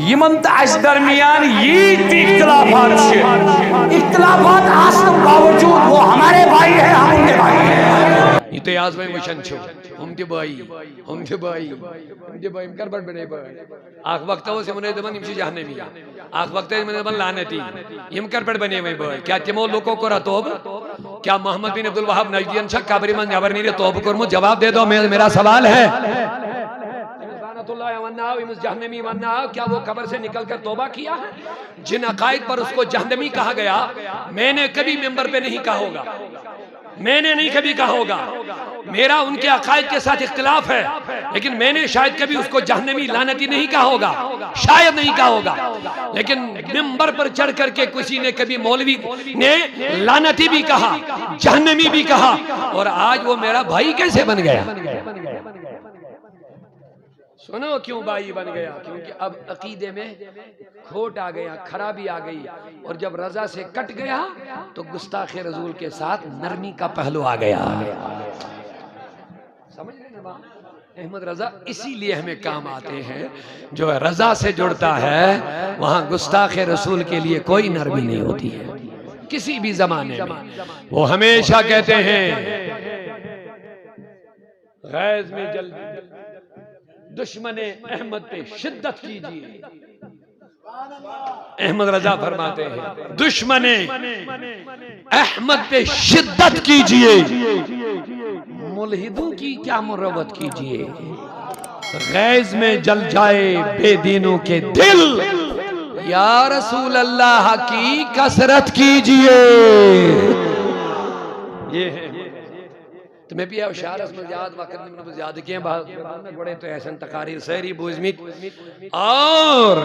یمن تا اس درمیان یہ اختلافات چھے اختلافات آسن باوجود وہ ہمارے بھائی ہیں ہم ان کے بھائی ہیں یہ تو یاز میں مشن چھو ہم کے بھائی ہم کر بڑھ بڑھے بھائی آخ وقت ہو سے منہ دمان امشی جہنمی آخ وقت ہے منہ دمان لانتی یم کر بڑھ بنے بھائی کیا تیمو لوگوں کو رہا توب کیا محمد بن عبدالوہاب نجدین شک کابری من نیابر نیرے توب کرمو جواب دے دو میرا سوال ہے جہنمی مننا کیا وہ قبر سے نکل کر توبہ کیا ہے جن عقائد پر اس کو جہنمی کہا گیا میں نے کبھی ممبر پہ نہیں کہا ہوگا میں نے نہیں کبھی کہا ہوگا میرا ان کے عقائد کے ساتھ اختلاف ہے لیکن میں نے شاید کبھی اس کو جہنمی لعنتی نہیں کہا ہوگا شاید نہیں کہا ہوگا لیکن ممبر پر چڑھ کر کے کسی نے کبھی مولوی نے لعنتی بھی کہا جہنمی بھی کہا اور آج وہ میرا بھائی کیسے بن گیا سنو کیوں بھائی بن گیا کیونکہ اب عقیدے میں کھوٹ آ گیا خرابی آ گئی اور جب رضا سے کٹ گیا تو گستاخ رسول کے ساتھ نرمی کا پہلو آ گیا سمجھ رہے ہیں بات احمد رضا اسی لیے ہمیں کام آتے ہیں جو رضا سے جڑتا ہے وہاں گستاخ رسول کے لیے کوئی نرمی نہیں ہوتی ہے کسی بھی زمانے میں وہ ہمیشہ کہتے ہیں غیظ میں جلدی دشمن احمد پہ شدت کیجئے احمد رضا فرماتے ہیں دشمن احمد پہ شدت کیجئے ملحدوں کی کیا مروت کیجئے غیظ میں جل جائے بے دینوں کے دل یا رسول اللہ کی کثرت کیجئے یہ ہے تمہیں بھی اشعار اس میں زیاد وقت میں زیاد کیے ہیں گوڑے تو احسن تقاریر سہری بوزمیت اور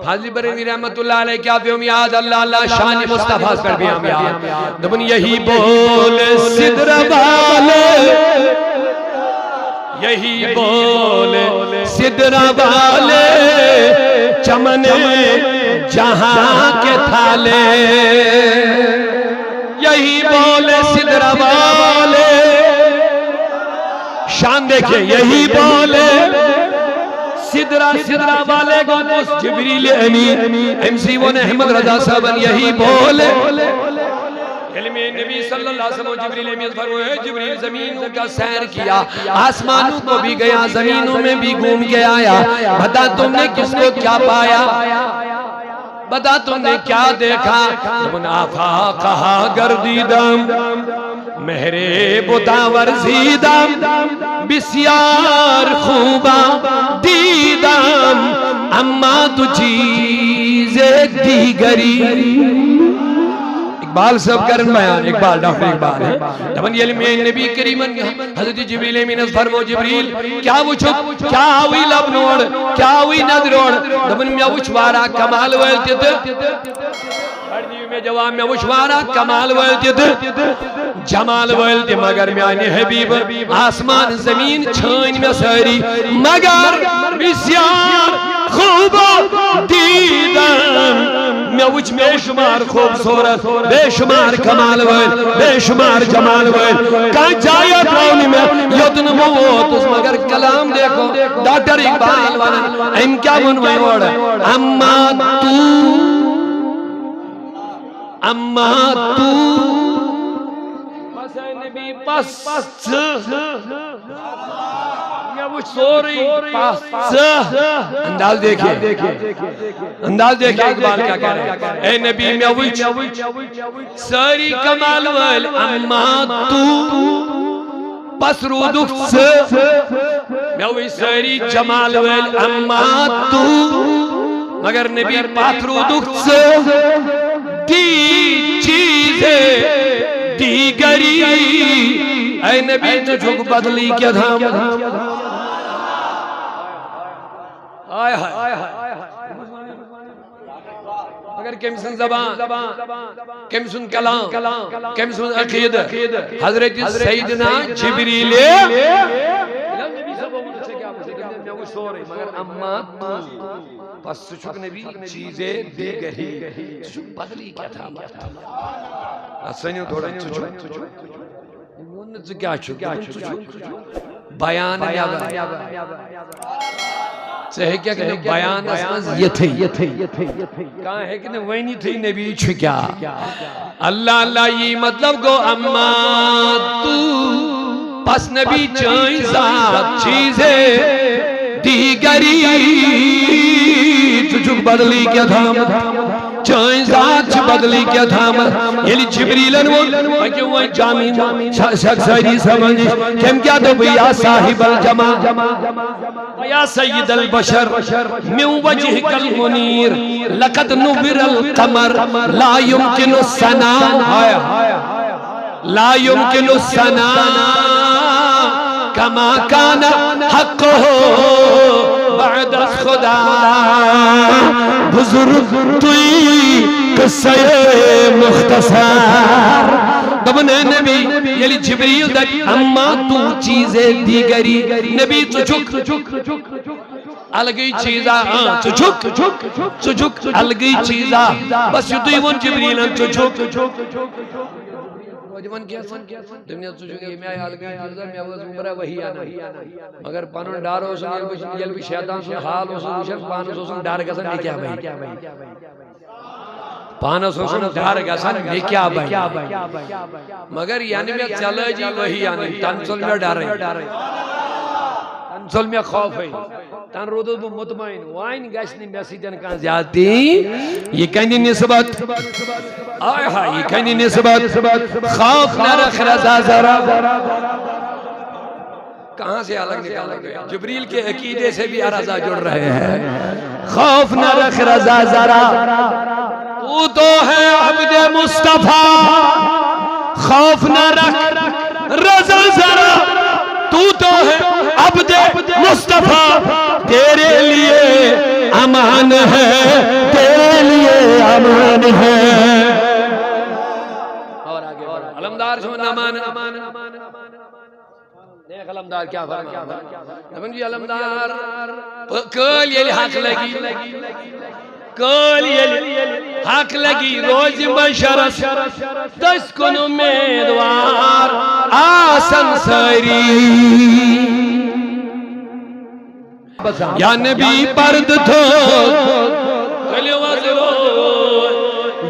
فاضلی بریلوی رحمت اللہ علیہ کیا بیوم یاد اللہ اللہ شان مصطفیٰ پر بیام یاد دبن یہی بول صدر والے یہی بول صدر والے چمن جہاں کے تھالے یہی بول صدر والے شان دیکھیں یہی بولے صدرہ والے گونس جبریل امین M C one Ahmad Raza صاحبن یہی بولے علم نبی صلی اللہ علیہ وسلم جبریل امین فرمائے جبریل زمینوں کا سیر کیا آسمانوں کو بھی گیا زمینوں میں بھی گھوم کے آیا بتا تم نے کس کو کیا پایا بتا تم نے کیا دیکھا من آفاقہا گردیدم مہرے بتاور زیدم بسیار خوبا دیدم اما تو چیز دیگری اقبال سب کرن بیان اقبال ڈاکٹر اقبال ہے جبن یہ علم نبی کریم حضرت جبریل امین فرمو جبریل کیا وچھو کیا ہوئی لب نوڑ کیا ہوئی ندروڑ جبن میں وچھوارا کمال ویلتی تھے میں جواب میں وشوارا کمال ویلتی جمال ویلتی مگر میں آنے حبیب آسمان زمین چھین میں ساری مگر بسیار خوب دیدن میں وچ بے شمار خوبصورت بے شمار کمال ویل بے شمار جمال ویل کہاں جائے پراؤنی میں یدن موت اس مگر کلام دیکھو ڈاکٹر اقبال وانا ایم کیا منوائے وڑا اما تو پس اے نبی پس یا وہ سوری پس انداز دیکھیں انداز دیکھیں اقبال کیا کہہ رہے ہیں اے نبی میں وہ ساری کمال ویل اما تو پس رودک میں وہ ساری جمال ویل اما تو مگر نبی پات رودک دی چیزیں دیگری اے نبی تجھو بدلی کیا دھام آئے اگر کم سن زبان کم سن کلام کم سن عقید حضرت سیدنا جبریل مگر اما تو پس سچک نبی چیزیں دے گئی سچک بدلی کیا تھا اسنیو تھوڑا سچک منت کیا چھو بیان یا صحیح کیا کہ بیان اسمز یہ تھی کہاں ہے کہ وینی تھی نبی چھکیا اللہ اللہ یہ مطلب گو اما تو پس نبی چائیں ذات چیزیں دیگری تجھک بدلی کیا تھام چائیں ذات چھ بدلی کیا تھام یلی جبریلن وہ کہ وہ جامین شخصی سمجھ کم کیا تو یا صاحب الجمع یا سید البشر من وجہک المنیر لقد نبر القمر لا يمکن السنا لا يمکن السنا کما کانا حقه بعد خدا بزرگ توی قصہ مختصر دبن نبی یلی جبریل دک اما تو چیزیں دیگری نبی تو چک الگی چیزا چک الگی چیزا بس یو دوی ون جبریل تو چک جوان کیا دنیا سوچو یہ میں حال گئی چیزا میں آواز عمرہ وہی آنا مگر پانون ڈار ہو سن یل بھی شیطان سن حال ہو سن پانون سن ڈار گسن میں کیا بھائی پانون سن ڈار گسن میں کیا بھائی مگر یعنی میں چلے جی وہی آنا تنسل میں ڈار رہی تنسل میں خوف ہے تن رودو بو مطمئن وائن گشنی میسیدن کان زیادتی یہ کہنی نسبت آئے ہاں یہ کہنی نسبت خوف نہ رکھ رضا ذرا کہاں سے الگ نکال گئے جبریل کے عقیدے سے بھی رضا جڑ رہے ہیں خوف نہ رکھ رضا ذرا تو تو ہے عبد مصطفیٰ خوف نہ رکھ رضا ذرا تو تو ہے عبد مصطفیٰ تیرے لیے امان ہے تیرے لیے امان ہے اور آگے علمدار جو امان دیکھ علمدار کیا فرما نبن جی علمدار کل یہ حق لگی کل یہ حق لگی روز بشرس دس کن امیدوار آسن سری یا نبی پرد تھو کلی وزرو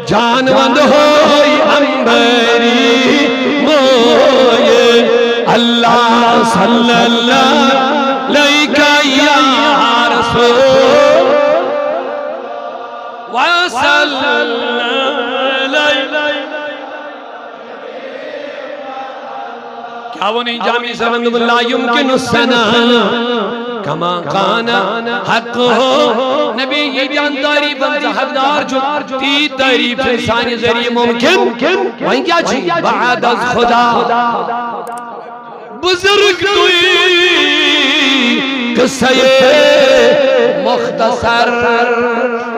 جانوند ہوئی امبری موئے اللہ صلی اللہ علیہ یا رسول وصلی اللہ کیا وہ نہیں جامی سمند لا یمکن السنا کما کانا حق ہو نبی یہ بیان تعریف بنتا حقدار جو تی تعریف انسانی ذریعے ممکن وہیں کیا چیز بعد از خدا بزرگ توی قصہ مختصر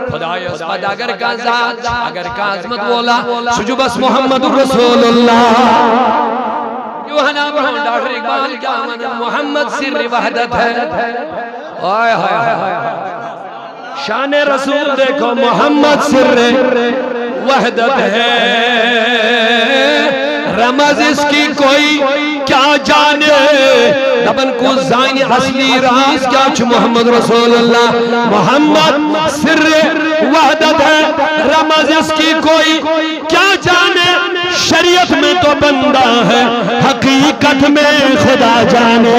خدای اسمد اگر کا ذات اگر کا عظمت بولا شجو بس محمد رسول اللہ یوحنا ابراہیم ڈاکٹر اقبال کیا محمد سر وحدت ہے آئے شان رسول دیکھو محمد سر وحدت ہے رمز اس کی کوئی کیا جانے دبن کو زائن اصلی راز کیا چھو محمد رسول اللہ محمد سر وحدت ہے رمز اس کی کوئی کیا جانے شریعت میں تو بندہ ہے حقیقت میں خدا جانے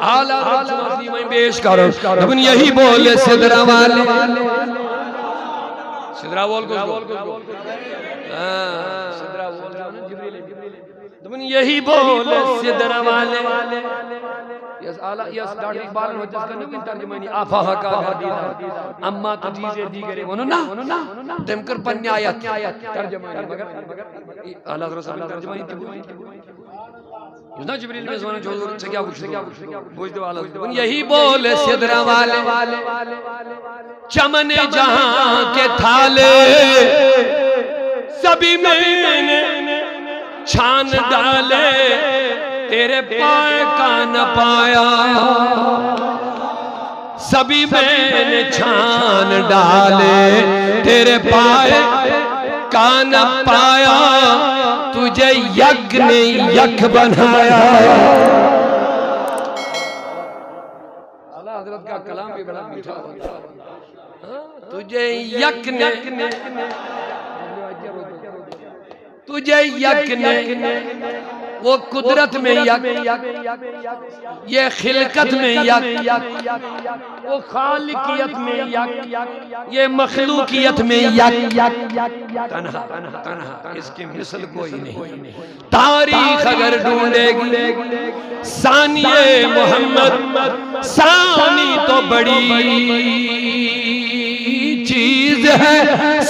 آلہ رسول میں پیش کرو دبن یہی بولے صدرہ والے صدرہ بول کچھ بول صدرہ بول دبن یہی بولے صدرہ والے یس ڈاکٹر اقبال نے جس کا نبی ترجمانی آفاہ کا حدیث اما تو چیزیں دیگرے وہ نا دمکر پنی آیت ترجمانی مگر اللہ رسول ترجمانی یونا جبریل میں زمانہ جوزور سے کیا پوچھ دو اللہ یہی بولے صدرہ والے چمن جہاں کے تھالے سبھی میں نے چھان ڈالے تیرے پائے کا نہ پایا سبھی میں نے چھان ڈالے تیرے پائے کا نہ پایا تجھے یک نے یک بنایا کا کلام بھی بڑا میٹھا ہوتا ہے. تجھے یک نے تجھے یک نے وہ قدرت میں یک، یہ خلقت میں یک، وہ خالقیت میں یک، یہ مخلوقیت میں یک. تنہا تنہا اس کی مثل کوئی نہیں. تاریخ اگر ڈھونڈے گی ثانی محمد، ثانی تو بڑی چیز ہے،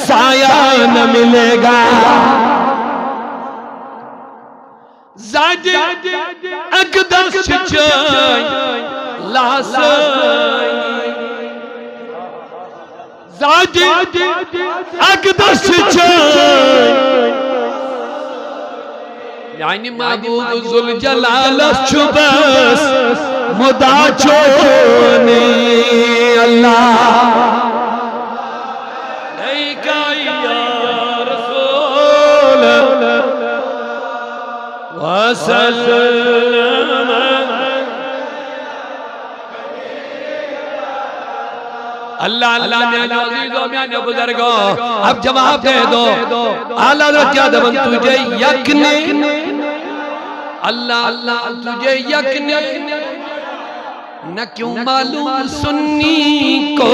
سایہ نہ ملے گا. زاد اقدس چچائی لاسائی، زاد اقدس چچائی یعنی معبود ذوالجلال شبس مدا چونی اللہ لیکا یا رسول وسلم. اللہ اللہ میاں عزیزوں میاں بزرگوں اب جواب دے دو. اعلیٰ حضرت کیا دبن تجھے یک نے اللہ اللہ تجھے یک نے نہ کیوں معلوم سنی کو.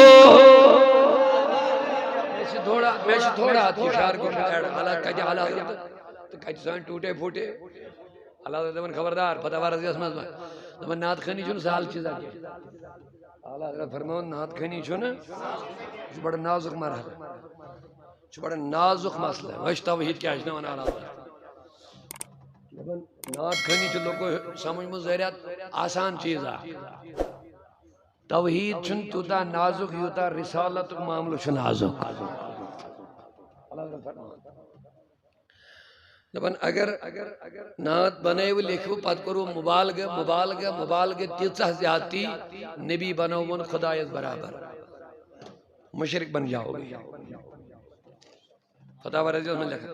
میں سے تھوڑا تشار کو اللہ کجا اللہ حضرت تو کج سان ٹوٹے پھوٹے. اللہ حضرت دبن خبردار پتہ وارزی اسمت دبن نات خانی چھن سال چیزا کی. اللہ حضرت فرمون نات خانی چھن چھو بڑا نازک مرحلہ، چھو بڑا نازک مسئلہ. وش توحید کیا ہے نا اللہ دبن نات خانی چھو لوگ کو سمجھ مزیرات آسان چیزا. توحید چھن توتا نازک یوتا رسالت معاملو چھن نازک. دبن اگر نات بنائے وہ لکھو پت کرو مبالغہ مبالغہ مبالغہ تیزہ زیادتی نبی بنو من خدایت برابر مشرک بن جاؤ گے. خدا ورزی اس میں لکھا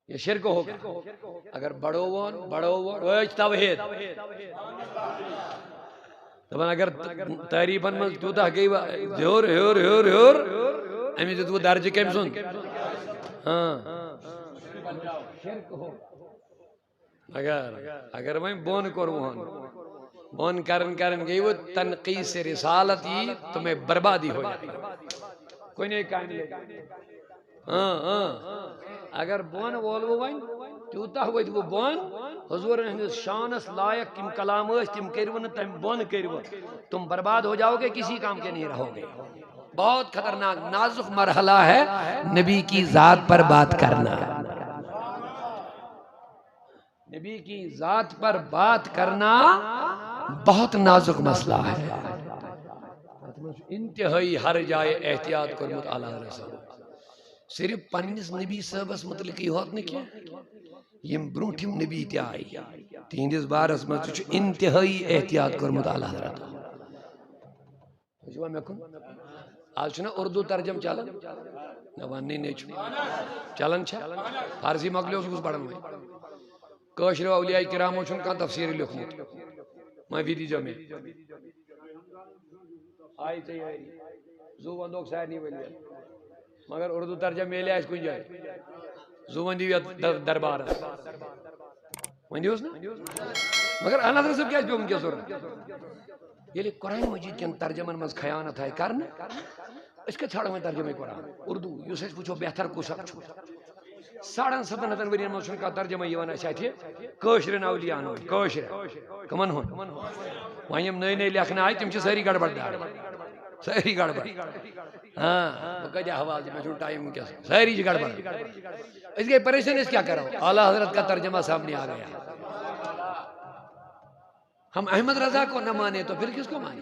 یہ شرک ہوگا اگر بڑو ون ویچ توحید. دبن اگر تعریفن من توتا گئی ہیور ہیور ہیور ہیور امی تو درجہ کم سن ہاں اگر میں بون کروں بون کرن گئی وہ تنقیس رسالت ہی تمہیں بربادی ہو جائے. کوئی نہیں کام لے اگر بون وولو وائن تیوتا ہوئی وہ بون حضور شانس لائق کم کلام اس تم کریون تم بون کریون تم برباد ہو جاؤ گے کسی کام کے نہیں رہو گے. بہت خطرناک نازک مرحلہ ہے نبی کی ذات پر بات کرنا. نبی کی ذات پر بات کرنا بہت نازک مسئلہ ہے. انتہائی ہر جائے احتیاط کرمت اعلیٰ رسول صرف پنیس نبی صاحبس مطلق ہی ہوت نہیں کیا یم برونٹھم نبی تی آئی تیندس بارس میں چھو انتہائی احتیاط کرمت اعلیٰ حضرت. آج چھنا اردو ترجم چلن نوانی نہیں چھو چلن چھا فارسی مقلیوں سے کچھ بڑھن ہوئی کاشر و اولیاء کراموں چھن کا تفسیری لکھنیت میں بھی دیجا میں آئی تھی آئی زو بندوک سائر نہیں بلی مگر اردو ترجم میں لیا اس کو جائے زو بندی دربار وندی اس نا مگر اللہ تعالیٰ سب کیا اس پہ ان کیا صورت یہ لئے قرآن مجید کے ترجمہ مز خیانت ہے کرنا اس کے چھاڑا میں ترجمہ قرآن اردو یو سے پوچھو بہتر کو سب چھو ساڑھان ستن ہتن ورین مجھن کا ترجمہ یہ وانا چاہتے کوشرین اولیان ہوئی کوشر کمن ہون وہاں نئے نئے لکھنا آئی تم چھ ساری گڑبڑ دار ساری گڑبڑ ہاں وہ کہا حواز میں چھو ٹائم کیا ساری گڑبڑ اس کے پریشن اس کیا کرو اعلیٰ حضرت کا ترجمہ سامنے آ گیا. ہم احمد رضا کو نہ مانے تو پھر کس کو مانے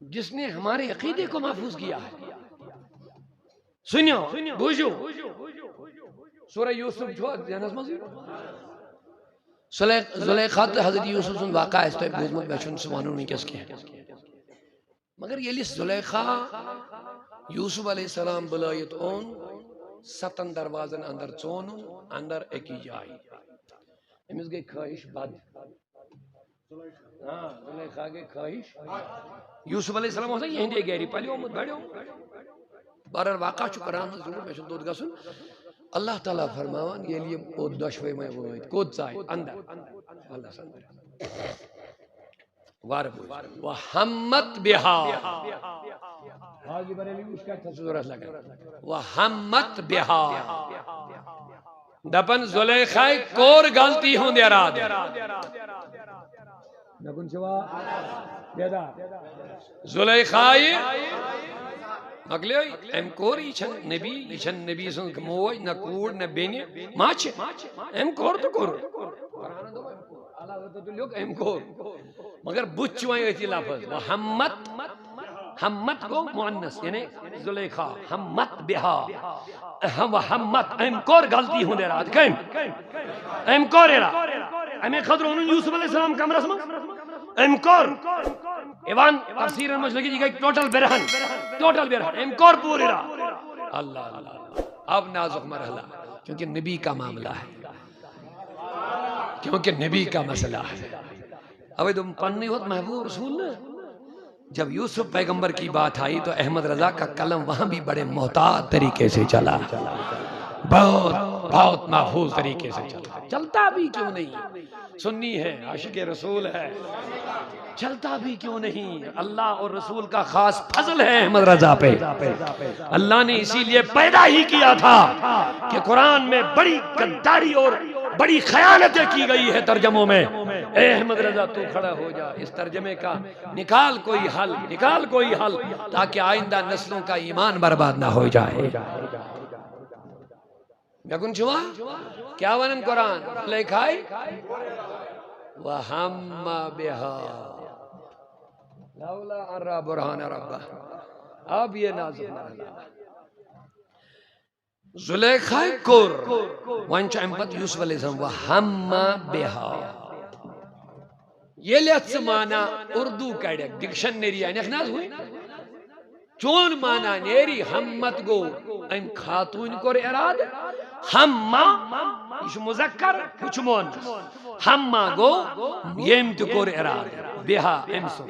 جس نے ہمارے عقیدے کو محفوظ کیا ہے. سنیو بوجھو سورہ یوسف جو جانس مزید زلیخات حضرت یوسف سن واقع ہے بوزمت بیشن سوانوں نہیں کس کے ہیں مگر یہ لیس زلیخا یوسف علیہ السلام بلائیت اون ستن دروازن اندر چونن اندر ایکی جائی امیز گئی خواہش بد زلیخا کے خواہش یوسف علیہ السلام ہوتا یہ ہندے گیری پہلی امت بیڑے بارر واقع چکران ضرور میں دود گسن اللہ تعالیٰ فرماوان یہ لیے کود دشوے میں وہ کود سائے اندر اللہ سندر وارب وحمت بہا آگی بریلی اس کا تصورت لگا وحمت بہا دپن زلیخائی کور غلطی ہوں دے راد نکن شوا دیدا زلیخائی مگلی ایم کور ایچھن نبی سن موج نہ کوڑ نہ بینی ماچ ایم کور تو کور ایم کور مگر بچوائیں ایتی لفظ وحمت حمت کو مؤنث یعنی زلیخا حمت بہا وحمت ایم کور غلطی ہوں دے رات کہیں ایم کور ایرا ایم خضر انہوں یوسف علیہ السلام کم رسم ایم کور ایوان تفسیر مجھ لگی جی گئی ٹوٹل برہن ایم کور پور ایرا اللہ اللہ اب نازک مرحلہ کیونکہ نبی کا معاملہ ہے کیونکہ نبی کا مسئلہ ہے اب تم پڑھنی ہوت محبوب رسول نے جب یوسف پیغمبر کی بات آئی تو احمد رضا کا قلم وہاں بھی بڑے محتاط طریقے سے چلا بہت محفوظ طریقے سے چلتا بھی کیوں نہیں سنی ہے عاشق رسول ہے چلتا بھی کیوں نہیں اللہ اور رسول کا خاص فضل ہے احمد رضا پہ اللہ نے اسی لیے پیدا ہی کیا تھا کہ قرآن میں بڑی غداری اور بڑی خیانتیں کی گئی ہے ترجموں میں اے احمد رضا تو کھڑا ہو جا اس ترجمے کا نکال کوئی حل تاکہ آئندہ نسلوں کا ایمان برباد نہ ہو جائے یکن چھوا کیا ونن قرآن لکھائی وَحَمَّ بِهَا لَوْلَا أَن رَأَى بُرْهَانَ رَبَّهُ اب یہ نازل مرحلہ زلیخا کور وانچ امپت یوسف علیہ السلام وَحَمَّ بِهَا یہ لیت مانا اردو کڑک ڈکشنری آئین اخناز ہوئی چون مانا نیری ہمت گو ام خاتون کور اراد ہمہ یہ مذکر کچھ مونس ہمہ گو یم تو کور اراد بہا امسو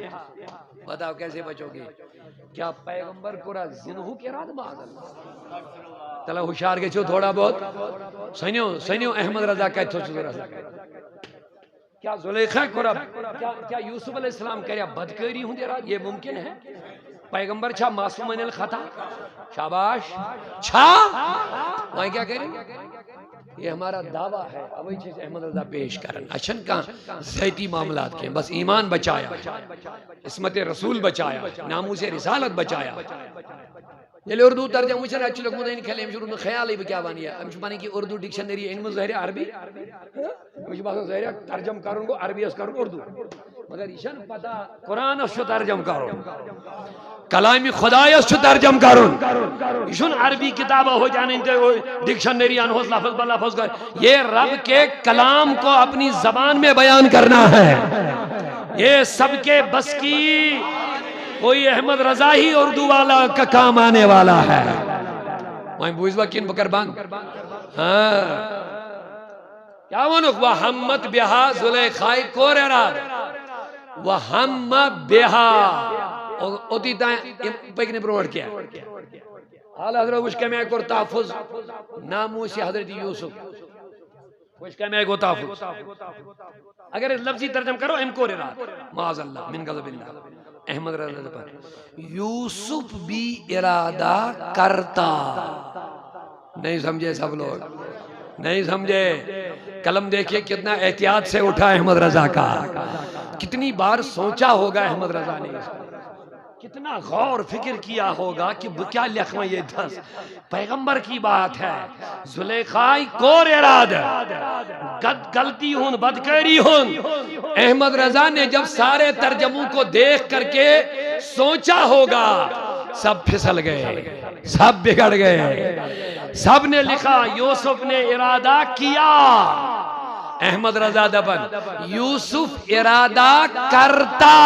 بتاؤ کیسے بچو گے کیا پیغمبر کورا زنہو کے اراد معاذ اللہ تلا ہوشار کے چھو تھوڑا بہت سنیو احمد رضا کہتے ہو چھو رضا کیا زلیخا کورا کیا یوسف علیہ السلام کہہ رہا بدکری ہوں دے رہا یہ ممکن ہے پیغمبر چھا معصوم من الخطا شاباش چھا وہاں کیا کہہ رہی یہ ہمارا دعویٰ ہے اوہی چیز احمد رضا پیش کرن اچھن کا ذاتی معاملات کے بس ایمان بچایا عصمت رسول بچایا ناموس رسالت بچایا یہ لئے اردو ترجمہ مجھے اچھی لوگ مدین کھلے ہم شروع خیال ہی بکیا بانی ہے ہم شمانی کی اردو ڈکشنری ان میں ظاہر عربی مجھے بات ظاہر ترجم کروں گو عربی اس کروں اردو مگر ایشان پتا قرآن اس ترجم کروں کلامی خدای اس ترجم کروں ایشان عربی کتابہ ہو جانے ڈکشنری انہوز لفظ بلفظ کر یہ رب کے کلام کو اپنی زبان میں بیان کرنا ہے یہ سب کے بس کی کوئی احمد رضا ہی اردو والا کا کام آنے والا ہے وہیں بوئزوہ کین بکر بان کیا ونک وحمت بہا زلیخائی کور اراد وحم بہا اوٹی تائیں پیکنے پروڑ کیا حال حضرت وشکہ میں ایک اور تحفظ ناموس حضرت یوسف وشکہ میں ایک اور تحفظ اگر لفظی ترجم کرو ام کور اراد معاذ اللہ من غضب اللہ احمد رضا پر یوسف بھی ارادہ کرتا نہیں سمجھے سب لوگ نہیں سمجھے قلم دیکھئے کتنا احتیاط سے اٹھا احمد رضا کا کتنی بار سوچا ہوگا احمد رضا نے کتنا غور فکر کیا ہوگا کہ کیا لکھنا یہ دس پیغمبر کی بات ہے زلیخائی کور اراد غلطی ہون بدکاری ہون احمد رضا نے جب سارے ترجموں کو دیکھ کر کے سوچا ہوگا سب پھسل گئے سب بگڑ گئے سب نے لکھا یوسف نے ارادہ کیا احمد رضا دبن یوسف ارادہ کرتا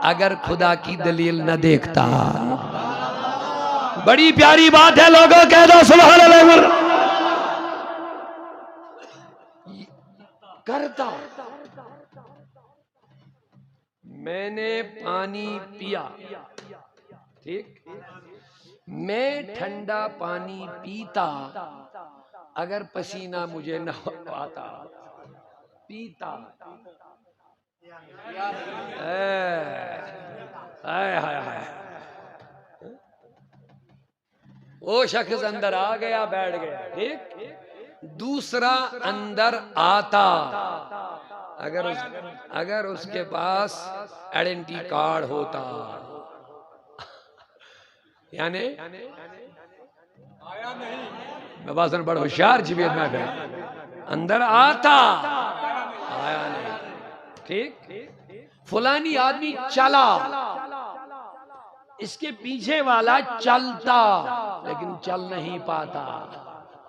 اگر خدا کی دلیل نہ دیکھتا بڑی پیاری بات ہے لوگوں کہہ دو سبحان اللہ کرتا میں نے پانی پیا، ٹھیک، میں ٹھنڈا پانی پیتا اگر پسینہ مجھے نہ آتا، پیتا، وہ شخص اندر آ گیا، بیٹھ گیا، ٹھیک، دوسرا اندر آتا اگر اس کے پاس آئیڈینٹی کارڈ ہوتا، یعنی میں باسن بڑا ہوشیار جبیت میں پھر اندر آتا، آیا نہیں، ٹھیک، فلانی آدمی چلا، اس کے پیچھے والا چلتا لیکن چل نہیں پاتا،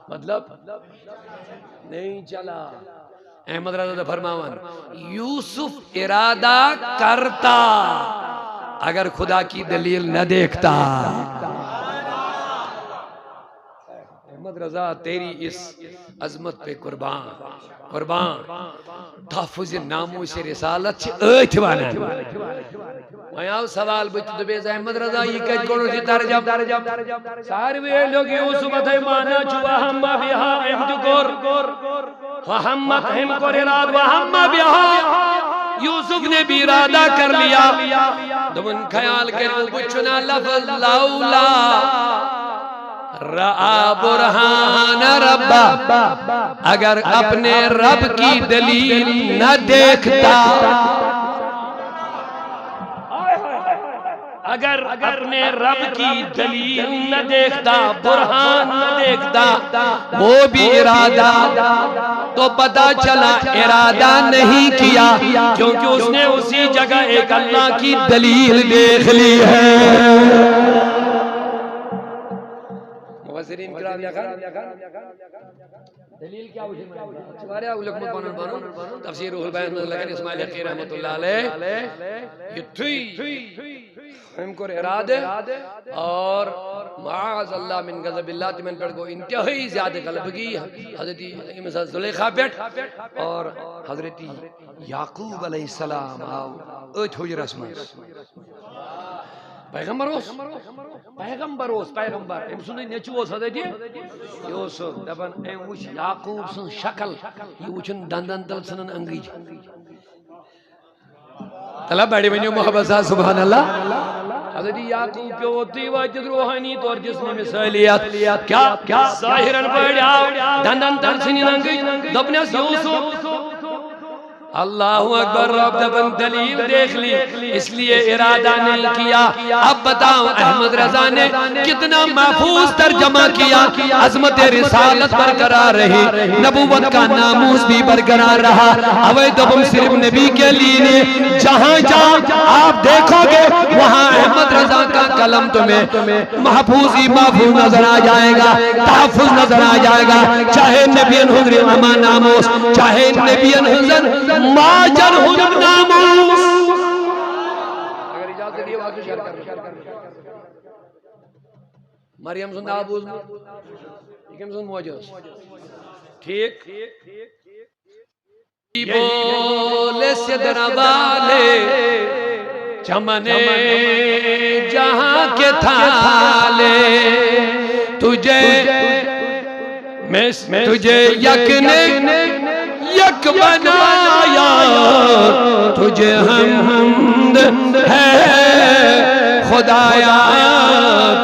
مطلب نہیں چلا۔ احمد رضا فرماون یوسف ارادہ کرتا اگر خدا کی دلیل نہ دیکھتا۔ احمد رضا تیری اس عظمت پہ قربان تحفظ ناموس رسالت چھ ایتھ وانا وہاں آو سوال بچ دبیز احمد رضا یہ کج کنو سی ترجم ساروی لوگ یوسف اتھائی مانا چھوا ہم بیہا احمد کور وحمد ہم کور اراد وحم بیہا یوسف نے بھی ارادہ کر لیا، دمن خیال کرو بچنا لفظ لولا رآ برہان ربا، اگر اپنے رب کی دلیل نہ دیکھتا، اگر اپنے رب کی دلیل نہ دیکھتا، برہان نہ دیکھتا، وہ بھی ارادہ، تو پتہ چلا ارادہ نہیں کیا، کیونکہ اس نے اسی جگہ ایک اللہ کی دلیل دیکھ لی ہے۔ مفسرین کرام یا دلیل کیا ہوئی ہے؟ تفسیر روح البیان میں لگن اسماعیل حقیر رحمت اللہ علیہ یہ تھی ہم کو ارادے اور معاذ اللہ من غضب اللہ تمن پر کو انتہائی زیادہ غلب کی حضرت زلیخا بیٹھ اور حضرت یعقوب علیہ السلام آؤ ایت ہوئی رسم پیغمبر ام سن نیچو حضرت یوسف دبن ام وچ یعقوب سن شکل یہ وچن دندن تل سنن انگریج تلا بڑی بنیو محبت صاحب سبحان اللہ۔ حضرت یعقوب کے ہوتی واجد روحانی طور جس نے مثالیات کیا ظاہرن پڑیا دندن تل سنن انگریج دبنس یوسف اللہ اکبر، رب دبن دلیل دیکھ لی اس لیے ارادہ نہیں کیا۔ اب بتاؤ احمد رضا نے کتنا محفوظ ترجمہ کیا، عظمت رسالت برقرار رہی، نبوت کا ناموس بھی برقرار رہا۔ اوے دبم صرف نبی کے لیے جہاں آپ دیکھو گے وہاں احمد رضا کا کلم تمہیں محفوظ نظر آ جائے گا، تحفظ نظر آ جائے گا، چاہے نبیان حضر امان ناموس، چاہے نبیان حضر ماجر حضر ناموس۔ اگر اجازت دیئے واقعی شیئر کر مریم سن نابوز لیکن سن موجز ٹھیک بولے سدر والے چمنے جہاں کے تھالے تجھے یک بنایا تجھے حمد ہے خدایا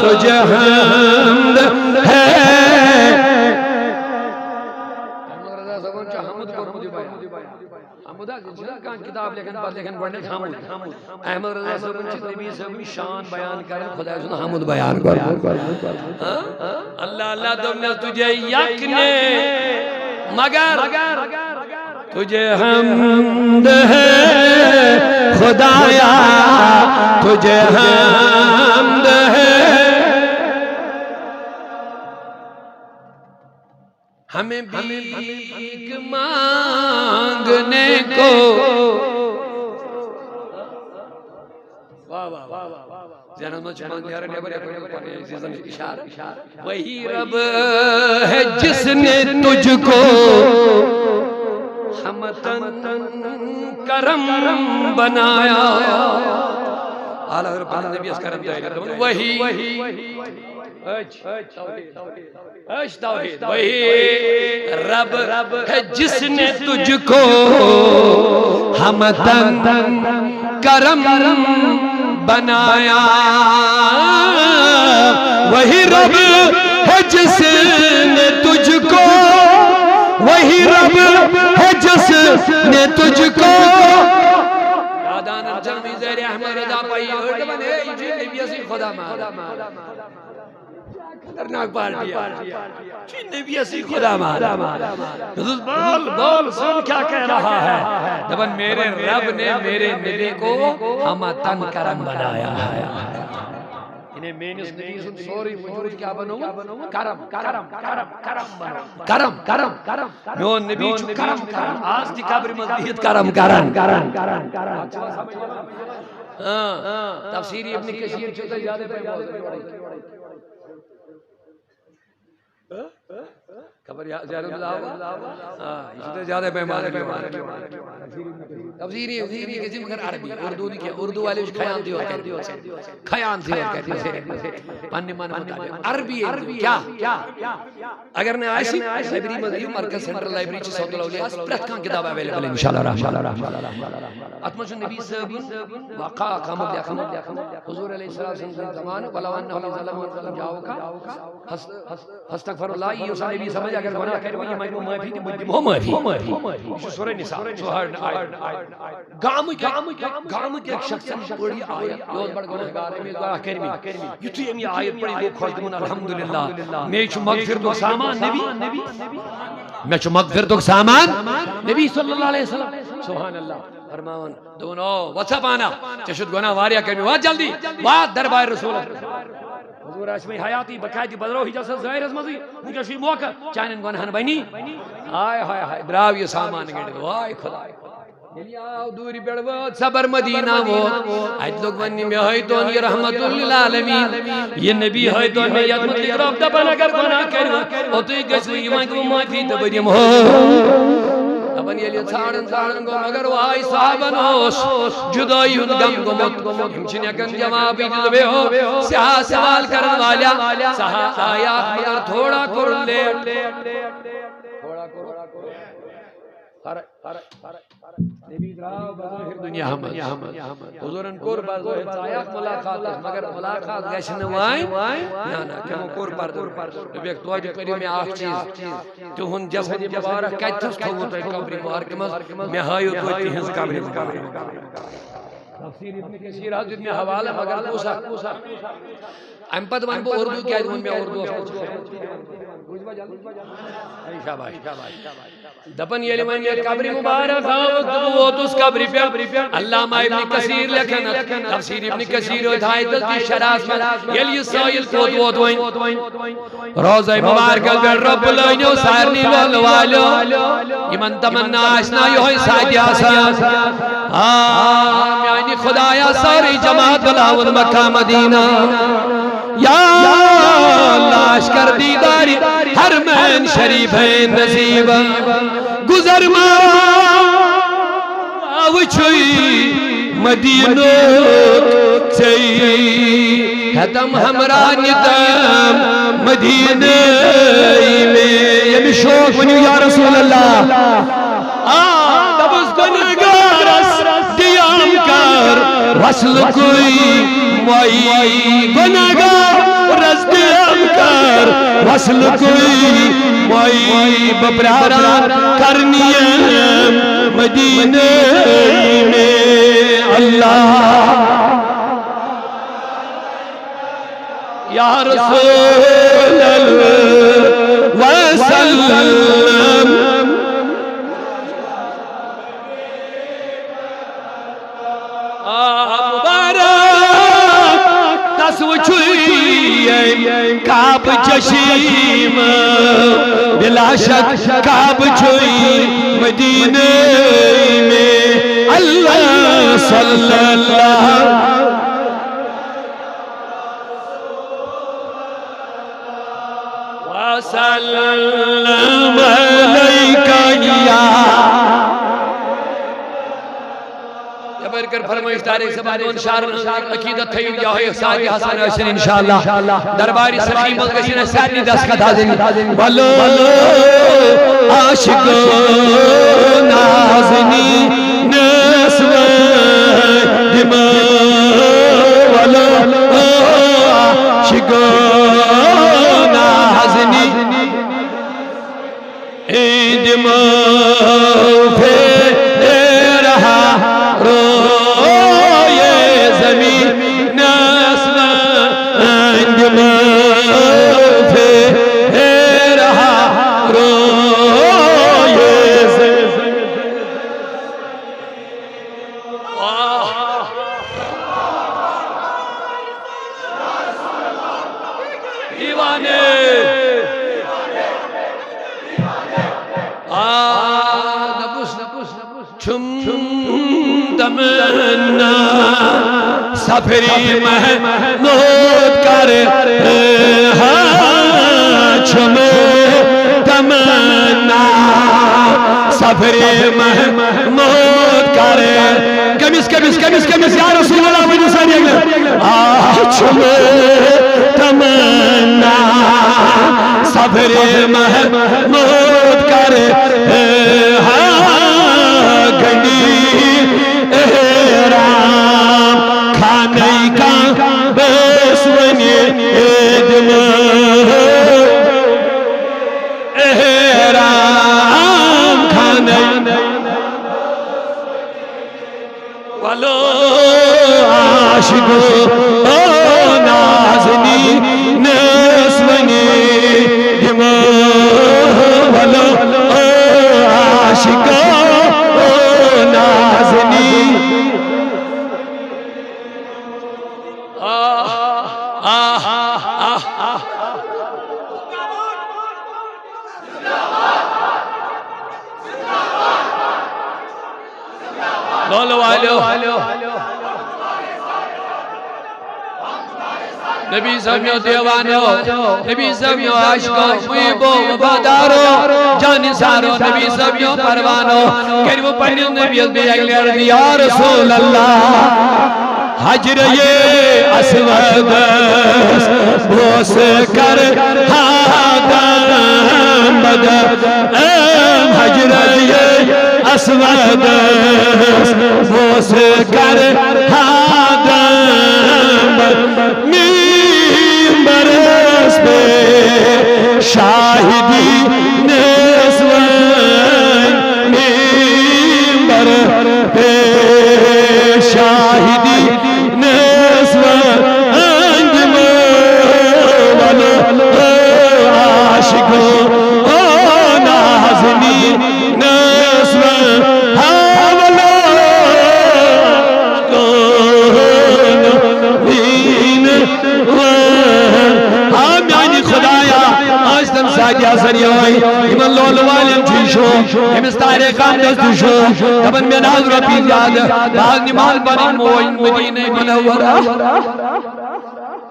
تجھے حمد ہے۔ کتاب لیکن بات لیکن بڑھنے احمد رضا صاحب نبی صاحب شان بیان کریں خدا سن حمد بیان کریں اللہ اللہ تم نے تجھے یک نے مگر تجھے حمد ہے خدایا تجھے حمد ہے۔ ہمیں بھیک مانگنے کو وہی رب ہے جس نے تجھ کو ہمتن کرم بنایا اعلیٰ حضرت نبی اس کرم دائے وہی توحید وہی رب ہے جس نے تجھ کو ہمتن کرم بنایا وہی رب ہے جس نے تجھ کو وہی رب ہے جس نے تجھ کو یادان جلوی زیر احمد رضا پائی ارد بنے جی نبی اسی خدا مارا خطرناک پارٹی جی نبی اسی خدا مارا بول سن کیا کہہ رہا ہے جبن میرے رب نے میرے نبی کو ہمتن کرم بنایا ہے انہیں مینس نبی سن سوری وجود کیا بنو کرم کرم کرم کرم کرم کرم میون نبی چھو کرم کرم آج دی قبر مزید کرم کرم کرم کرم تفسیری ابن کثیر چھوٹا زیادہ پہ بہت خبر زیادہ بلاؤ زیادہ پیمانے تفسیری کسی مگر عربی اردو نہیں کیا اردو والے خیام تھی اور کہتے ہو خیام تھی اور کہتے ہو پانی مانا مطابق عربی کیا اگر نے آئیسی لائبری مزید مرکز سنٹرل لائبری چی سوت اللہ علیہ پرت کان کتاب اویلیبل انشاءاللہ رحمہ اتمشن نبی صاحبین واقع خامد لیاخم حضور علیہ السلام زمان ولو انہو ظلم و ظلم جاؤ کا استغفر اللہ یہ اسا نبی سمجھ اگر گناہ کرے وہ یہ مجموع معافی دی مجھے معافی سورہ نساء گام کے ایک شخص پڑھی آیت یود بڑھ گناہگار ہے میں گناہ کرمی یتوی امی آیت پڑھی وہ خوش دمون الحمدللہ میں چھو مغفر تو سامان نبی میں چھو مغفر تو سامان نبی صلی اللہ علیہ وسلم سبحان اللہ فرماون دونوں وصف آنا چشد گناہ واریا کرمی وہاں جلدی وہاں دربار رسول حضور اسمی حیاتی بقیدی بدرو ہی جلسہ ظاہر از مزی مجھے شوی موقع چانن گناہن بینی آئے ہائے ہائے براو یہ سامان گئے وائے خدا یلیاو دوری بیڑوات صبر مدینہ وہ آیت لوگ ونی میں حیدون یہ رحمت للعالمین یہ نبی حیدون میں یاد مطلق رب دبن اگر گناہ کرو او تو ایک گسو یہ مانگو معافی دبریم ہو اپن یہ لیے ثاڑن گو مگر وہ آئی صحابن ہوش جدائی ہن گم گمت ہمچن یکن جوابی جذبے ہو سیاہ سوال کرن والا سہا آیات مگر تھوڑا کر لے تھوڑا کر نبی دراؤ بظاہر دنیا ہم حضورن کور پر ظاہر چاہیت ملاقات مگر ملاقات گشن وائیں نا کیوں کور پر نبی ایک توجہ کری میں آخ چیز تو ہن جسد مبارک کہتس تھو تو قبری مبارک میں ہائیو تو تیہنز قبری مبارک تفسیر ابن کثیر حضرت میں حوالہ مگر پوسا ام پت من بو اردو کیا دون میں اردو دپن یہ لمن میں قبر مبارک وہ تو اس قبر پہ علامہ ابن کثیر لکھن تفسیر ابن کثیر ادھائی دلتی شراس میں یہ سائل کو دوائیں روزہ مبارک البر رب لائنو سارنی والو ایمن تمنا اشنا یوہی ساتھ آسان یعنی خدایا ساری جماعت بلاون مکہ مدینہ یا لاش کر دیداری حرمین شریف ہے نصیب گزر وچھوئی مدینو چئی ختم ہمرانی دم مدینہ میں یہ بھی شوق بنیو یا رسول اللہ دبس گنگارس قیام کر وصل کوئی مائی گناہگار رز قیام کر وصل کوئی مائی بپراران کرنی مدینہ میں اللہ یا رسول اللہ وسلم کعب چشیم بلا شک کعب چھوئی مدینہ میں اللہ صلی اللہ وسلم علیکہ یا اگر فرمائش تاریخ سبادون شارن عقیدت تھئی جاہے ساتھ حسن حسن انشاءاللہ درباری سخی ملگشن ساتھ دست کا حاضر بلو عاشق نازنی نسو دماء ولو عاشق نازنی دماء سفری محمود کر چھم تمنا سفری محمود کر کمیس یا رسول اللہ مجھے سانیے چھم تمنا سفری محمود کر گنی عاشق نازنی نسونی دماء ولو عاشق نازنی نبی سمیو دیوانو نبی سمیو عاشقو محبو وفادارو جانی سارو نبی سمیو پروانو کریو پڑھنی نبی بے اگلیر یا رسول اللہ حجر یہ اسود بوس کر ہادم بدر حجر یہ اسود بوس کر ہادم شاہدی نسوان ممبر پہ شاہدی نسوان ولو عاشق نازنی نسوان ساجی حسن یوئی ایمن لول والیم چیشو ایمس تاریخان دست شو دبن میں ناظر اپی زیاد باغ نمال بنی موئی مدینہ منورہ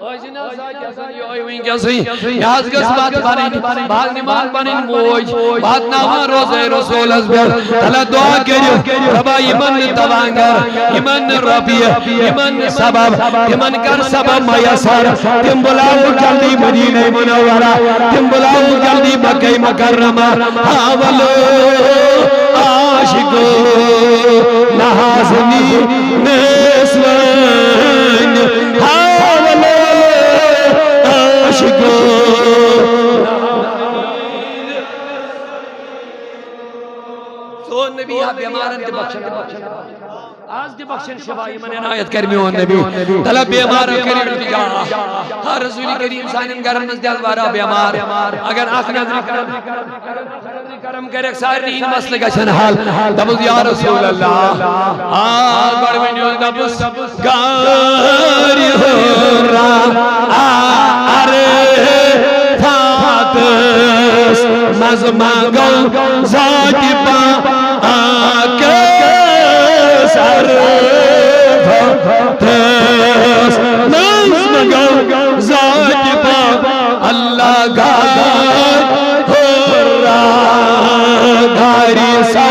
ساجی حسن یوئی وین کیسی یاز گس بات بنی باغ نمال بنی موئی بات ناما روزہ رسول ازبر تلا دعا کریو ربا ایمن توانگر ایمن ربیع ایمن سبب ایمن کر سبب میسر تم بلاو جلدی مدینہ منورہ تم بلاو جلدی مکہ مکرمہ حاولو عاشقو نازنی نسوان حاولو عاشقو تو نبی آپ بیمارن دے بخشن آج دے بخشن شفائی من عنایت کرمیون نبی طلب بیمار کریم التجا ہر رسول کریم سانن گرم نزدیل بارا بیمار اگر آخ نظر کرم کرے ساری مسئلہ کا شنحال دبز یا رسول اللہ گرمینیون دبز گاری ہو را عرفاتس مزمانگو زاکی پا آکے سر فتس نظمگو ذات پاک اللہ گار ہرہ گاری سو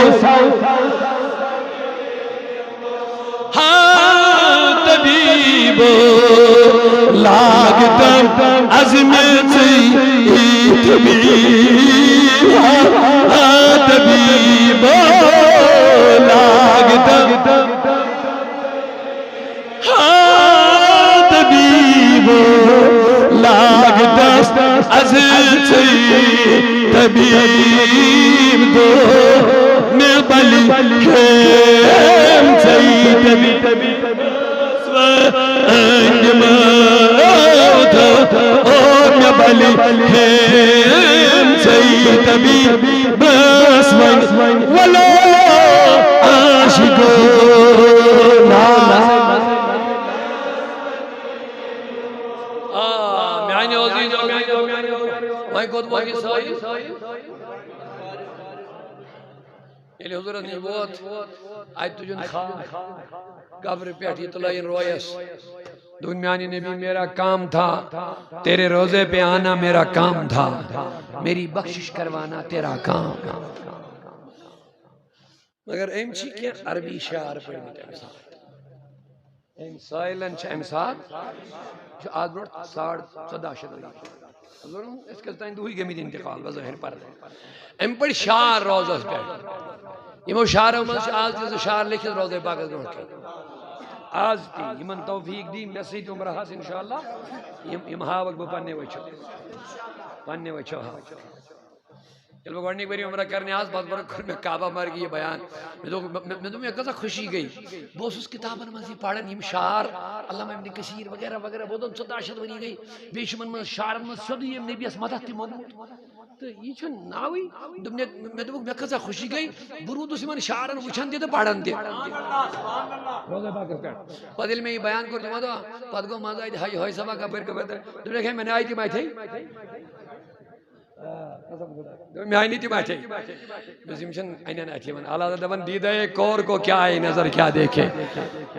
لاگتم عزم طبیب لاگتم طبیب لاگتم عزم طبیب دو میں بلی خیم طبیب اور میں بلی خیم طبیب بس ولو عاشقو میانی عزیز وہیں کود باقی سائی یلی حضور نے بہت آج تجھن خواہ قبر پیٹھی تلائین رویس دون میانی نبی میرا کام تھا تیرے روزے پہ آنا میرا کام تھا میری بخشش کروانا تیرا کام مگر ایم چی کیا عربی شعر پڑھنے کا امساد ایم سائلن چھ امساد جو آج بروٹ 14,500 حضور اس کے تائیں دوہی گمید انتقال بظاہر پر ایم پڑھ شعر روزہ پہ یہ مو شعر ہوں سے آج جیسے شعر لکھے روزے پاکت بروٹ کے آج تی یمن توفیق دی مسیح عمرہ حس انشاءاللہ یم ہاوک بو پانے وچھو چل بگوڑنی بری عمرہ کرنے آج بات برکر میں کعبہ مر گئی یہ بیان میں تو میں کسا خوشی گئی بہت اس کتابن مزی پاڑن یم شعر علامہ ابن کثیر وغیرہ وغیرہ بہت 14 بنی گئی بیشمن من شعر من سدی یم نبی اس مدد تی مدد تو یہ چھو ناوی میں تو میں کسا خوشی گئی برود اسی من شعرن وچھن دے تو پاڑن دے روزہ پاکر کر پدل میں یہ بیان کر جمع دو پد کو مازا آئی ہوئی سبا کا پیر کبھر تو دیکھیں میں نے آئی تھی میں تھی میں آئی نہیں تھی میں تھی بزیمشن آئینہ نہ تھی من اللہ دبن دیدہ کور کو کیا آئی نظر کیا دیکھے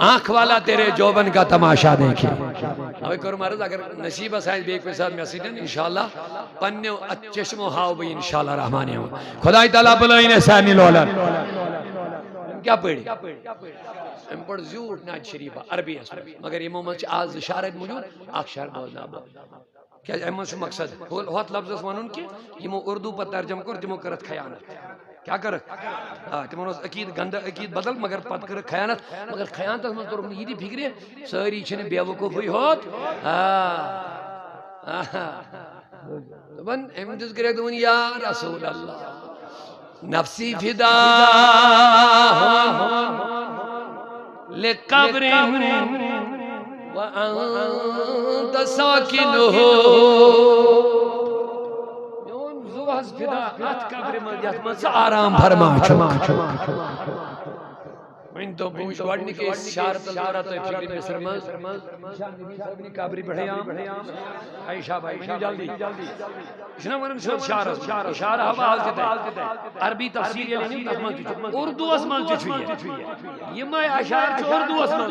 آنکھ والا تیرے جوبن کا تماشا دیکھے اوہ کرو مارد اگر نصیب سائنس بھی ایک پیساد میں اسیدن انشاءاللہ پنیو چشم و ہاو بھی انشاءاللہ رحمانی ہوں خدای تعالیٰ بلائن احسانی لولن کیا پڑھی ہم پڑھ زیوٹ ناج شریفہ عربی اسم مگر یہ محمد آز شارت موجود آخ شہر بولنا با کیا احمد شو مقصد بہت لفظ اسمان ان کے یہ مو اردو پر ترجم کر تمو کرت خیانت کیا کرت تمو عقید گندہ عقید بدل مگر پت کرت خیانت مگر خیانت اسمان تو یہ دی فکر ہے ساری چھنے بیوکوف ہوئی ہوت بن احمد جس کرے دون یا رسول اللہ نفسی فدا لقبر وانت ساکنه یون زوہز فدا ات قبر مدیت من سے آرام فرما من تو بوش وڑنی کے شارت الدورہ تو فکری میں سرمز شاہ نبی صاحبنی قابری بڑھے آم عائشہ بھائی منو جلدی شنو منم شد شارہ ہوا حال جتے عربی تفسیر یہ نہیں اردو اسمال چچوئی ہے یہ میں اشار چو اردو اسمال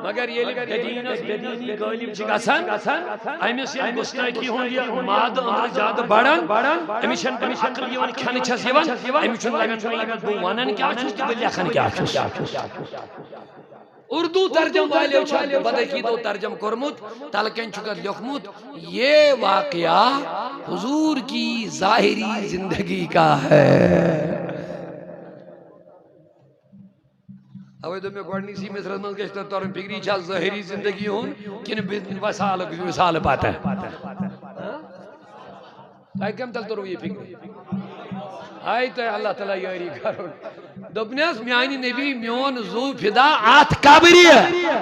مگر یہ لکھ ددینس بدینی غالب چگا سن ایمیس یہ گستاکی ہوں یہ ماد اندر جاد بڑھن امیشن عقل یہ کھانے چھس یون امیشن بو وانن کیا چھس کی بلی اخن کیا چھس اردو ترجم والے چھالے بدے کی تو ترجم کرمت تلکن چکت لکھمت یہ واقعہ حضور کی ظاہری زندگی کا ہے اوہ تو میں گوڑنی سی مصر من گشتر طورم فکری چھا ظاہری زندگی ہون کن وسال پاتا ہے آئی کم تل تو رو یہ فکری آئی تو اللہ تعالیٰ یاری کرو دبنیس میانی نبی میون زو فدا آت قبری ہے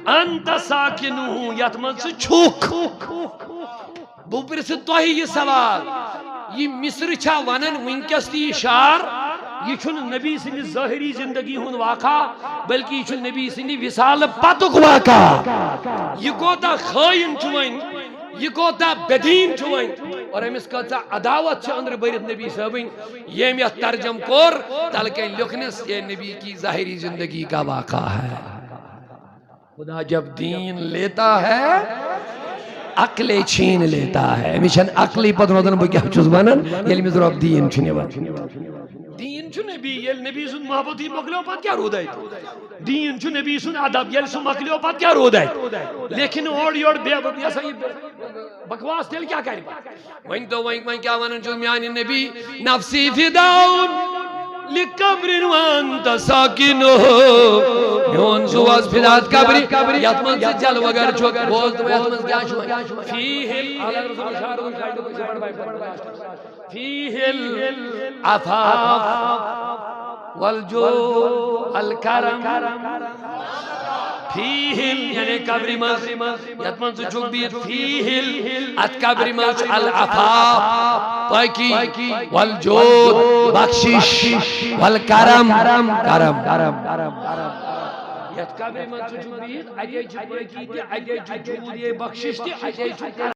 انت ساکنو ہوں یتمن سے چھوک بو پر سے تو ہی یہ سوال یہ مصر چھا ونن ونکس تی شعر یہ چھن نبی سنی ظاہری زندگی ہون واقع بلکہ یہ چھن نبی سنی وصال پتک واقع یہ کوتا خائن چھوائن یہ کوتا بدین چھوائن اور ہم اس کا عداوت چھے اندر بیرت نبی صاحبین یہ میں ترجم کر تلکہ لکھنس یہ نبی کی ظاہری زندگی کا واقع ہے خدا جب دین لیتا ہے عقل چھین لیتا ہے ہمیشن عقلی پتر ہوتا نا بکیا چوز بانن یلی میں ضرور دین چھنے دین چھو نبی یل نبی سن محبت ہی مکلیو پت کیا رود ہے دین چھو نبی سن ادب یل سن مکلیو پت کیا رود ہے لیکن اور یور بے بکواس تیل کیا کری وین تو وین کیا ونن چھو میانی نبی نفسی فداؤن لقبر وانت ساکنو میون سواز فدات قبری یتمن سے جل وگر چھو بوز تو یتمن کیا چھو فیہ العفاف والجود الکرم فیہ یعنی قبری مز یتمن سے چھو بیت فیہ ات قبری مز العفاف پاکی والجود بخشش والکرم کرم یت قبری مز چھو بیت اجے چھو پاکی تے اجے چھو جود یہ بخشش تے اجے چھو